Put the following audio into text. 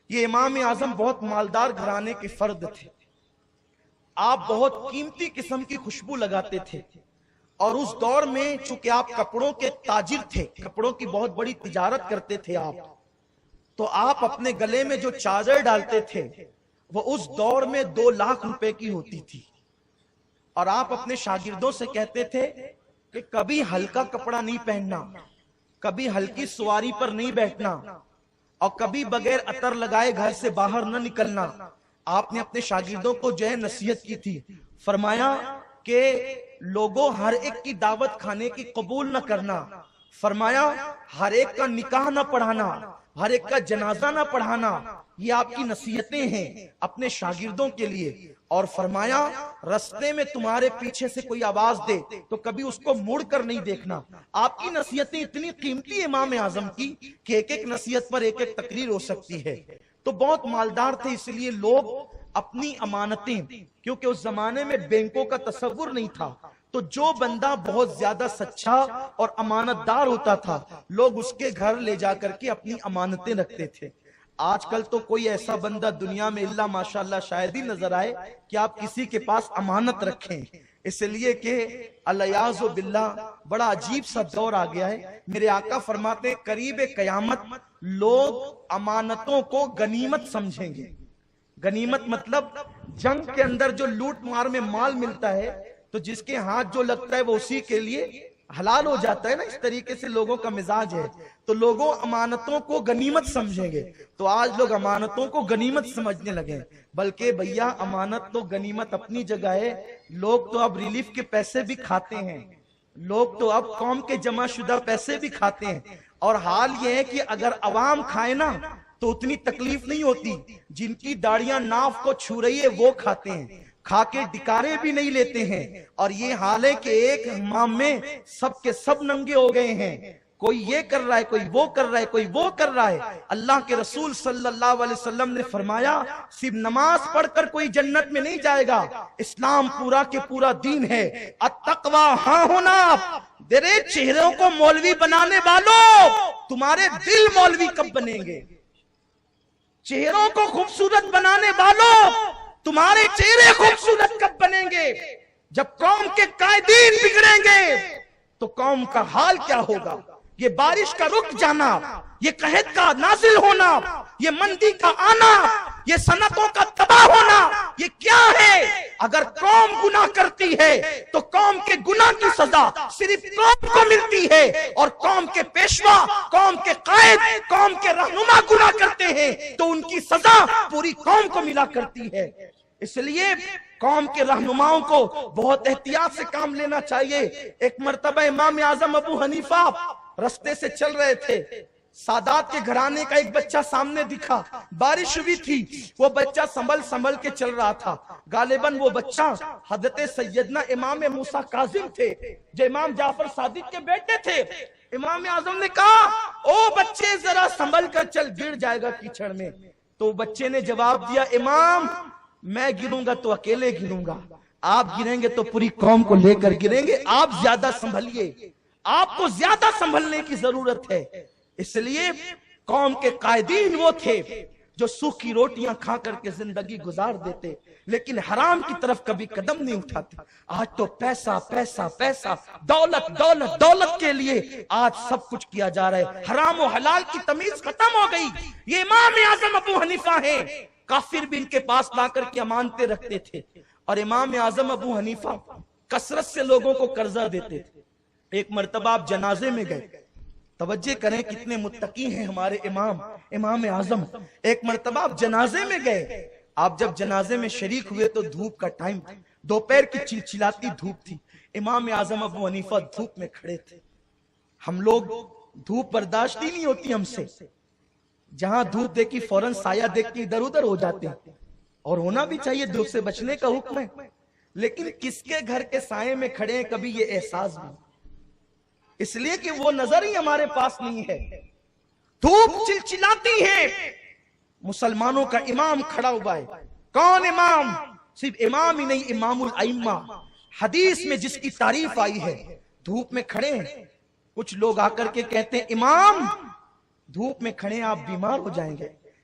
یہ امام اعظم بہت مالدار گھرانے کے فرد تھے. آپ بہت قیمتی قسم کی خوشبو لگاتے تھے، اور اس دور میں چونکہ آپ کپڑوں کے تاجر تھے، کپڑوں کی بہت بڑی تجارت کرتے تھے آپ، تو آپ اپنے گلے میں جو چادر ڈالتے تھے وہ اس دور میں 2 لاکھ روپے کی ہوتی تھی. اور آپ اپنے شاگردوں سے کہتے تھے کہ کبھی ہلکا کپڑا نہیں پہننا، کبھی ہلکی سواری پر نہیں بیٹھنا، اور کبھی بغیر عطر لگائے گھر سے باہر نہ نکلنا. آپ نے اپنے شاگردوں کو جو ہے نصیحت کی تھی. فرمایا کہ لوگوں ہر ایک کی دعوت کھانے کی قبول نہ کرنا، فرمایا ہر ایک کا نکاح نہ پڑھانا، ہر ایک کا جنازہ نہ پڑھانا. یہ آپ کی نصیحتیں ہیں اپنے شاگردوں کے لیے. اور فرمایا رستے میں تمہارے پیچھے سے کوئی آواز دے تو کبھی اس کو مڑ کر نہیں دیکھنا. آپ کی نصیحتیں اتنی قیمتی امام اعظم کی کہ ایک ایک نصیحت پر ایک ایک تقریر ہو سکتی ہے. تو بہت مالدار تھے، اس لیے لوگ اپنی امانتیں، کیونکہ اس زمانے میں بینکوں کا تصور نہیں تھا، تو جو بندہ بہت زیادہ سچا اور امانت دار ہوتا تھا لوگ اس کے گھر لے جا کر کے اپنی امانتیں رکھتے تھے. آج کل تو کوئی ایسا بندہ دنیا میں اللہ ماشاءاللہ شاید ہی نظر آئے کہ آپ کسی کے پاس امانت رکھیں، اس لیے کہ الیاذ باللہ بڑا عجیب سا دور آ گیا ہے. میرے آقا فرماتے ہیں قریب قیامت لوگ امانتوں کو غنیمت سمجھیں گے. غنیمت مطلب جنگ کے اندر جو لوٹ مار میں مال ملتا ہے تو جس کے ہاتھ جو لگتا ہے وہ اسی کے لیے حلال ہو جاتا ہے نا. اس طریقے سے لوگوں کا مزاج ہے. تو لوگوں امانتوں کو غنیمت سمجھیں گے. تو آج لوگ امانتوں کو غنیمت سمجھنے لگے، بلکہ بھیا امانت تو غنیمت اپنی جگہ ہے. لوگ تو اب ریلیف کے پیسے بھی کھاتے ہیں، لوگ تو اب قوم کے جمع شدہ پیسے بھی کھاتے ہیں. اور حال یہ ہے کہ اگر عوام کھائے نا تو اتنی تکلیف نہیں ہوتی. جن کی داڑیاں ناف کو چھو رہی ہے وہ کھاتے ہیں، کھا کے ڈکارے بھی نہیں لیتے ہیں. اور یہ حال ہے کہ ایک حمام میں سب کے سب ننگے ہو گئے ہیں. کوئی یہ کر رہا ہے، کوئی وہ کر رہا ہے، کوئی وہ کر رہا ہے. اللہ کے رسول صلی اللہ علیہ وسلم نے فرمایا صرف نماز پڑھ کر کوئی جنت میں نہیں جائے گا، اسلام پورا کے پورا دین ہے. التقوی ہاں ہونا. تیرے چہروں کو مولوی بنانے والوں تمہارے دل مولوی کب بنیں گے؟ چہروں کو خوبصورت بنانے والوں تمہارے چہرے خوبصورت کب بنیں گے؟ جب قوم کے قائدین بگڑیں گے تو قوم کا حال کیا ہوگا؟ یہ بارش کا رک جانا، یہ قحط کا نازل ہونا، یہ مندی کا آنا، یہ صنعتوں کا تباہ ہونا، یہ کیا ہے؟ اگر قوم گناہ کرتی ہے تو قوم کے گناہ کی سزا صرف قوم کو ملتی ہے، اور قوم کے پیشوا، قوم کے قائد، قوم کے رہنما گناہ کرتے ہیں تو ان کی سزا پوری قوم کو ملا کرتی ہے. اس لیے قوم کے رہنماؤں کو بہت احتیاط سے کام لینا چاہیے. ایک مرتبہ امام اعظم ابو حنیفہ رستے سے چل رہے تھے، سادات کے گھرانے کا ایک بچہ سامنے دکھا، بارش ہوئی تھی، وہ بچہ سنبھل کے چل رہا تھا. غالباً وہ بچہ حضرت سیدنا امام موسیٰ کاظم تھے جو امام جعفر صادق کے بیٹے تھے. امام اعظم نے کہا او بچے ذرا سنبھل کر چل، گر جائے گا کیچڑ میں. تو بچے نے جواب دیا امام میں گروں گا تو اکیلے گروں گا، آپ گریں گے تو پوری قوم کو لے کر گریں گے، آپ زیادہ سنبھلیے، آپ کو زیادہ سنبھلنے کی ضرورت ہے. اس لیے قوم کے قائدین وہ تھے جو سوکھی روٹیاں کھا کر کے زندگی گزار دیتے لیکن حرام کی طرف کبھی قدم نہیں اٹھاتے. آج تو پیسہ پیسہ پیسہ، دولت دولت دولت کے لیے آج سب کچھ کیا جا رہا ہے. حرام و حلال کی تمیز ختم ہو گئی. یہ امام اعظم ابو حنیفہ ہیں، کافر بھی ان کے پاس لا کر کے امانتیں رکھتے تھے. اور امام اعظم ابو حنیفہ کثرت سے لوگوں کو قرضہ دیتے تھے. ایک مرتبہ آپ جنازے میں گئے، توجہ کریں کتنے متقی ہیں ہمارے امام اعظم. ایک مرتبہ آپ جنازے میں گئے، آپ جب جنازے میں شریک ہوئے تو دھوپ کا ٹائم تھا، دوپہر کی چلچلاتی دھوپ تھی. امام اعظم ابو حنیفہ دھوپ میں کھڑے تھے. ہم لوگ دھوپ برداشت ہی نہیں ہوتی ہم سے، جہاں دھوپ دیکھی فوراً سایہ دیکھ کے ادھر ادھر ہو جاتے ہیں، اور ہونا بھی چاہیے، دھوپ سے بچنے کا حکم ہے. لیکن کس کے گھر کے سائے میں کھڑے ہیں کبھی یہ احساس بھی، اس لیے کہ وہ نظر ہی ہمارے پاس نہیں ہے. دھوپ چلچلاتی ہے، مسلمانوں کا امام کھڑا ہوا ہے. کون امام؟ صرف امام ہی نہیں، امام الائمہ. حدیث میں جس کی تعریف آئی ہے، دھوپ میں کھڑے ہیں. کچھ لوگ آ کر کے کہتے ہیں امام دھوپ میں کھڑے آپ بیمار ہو جائیں گے.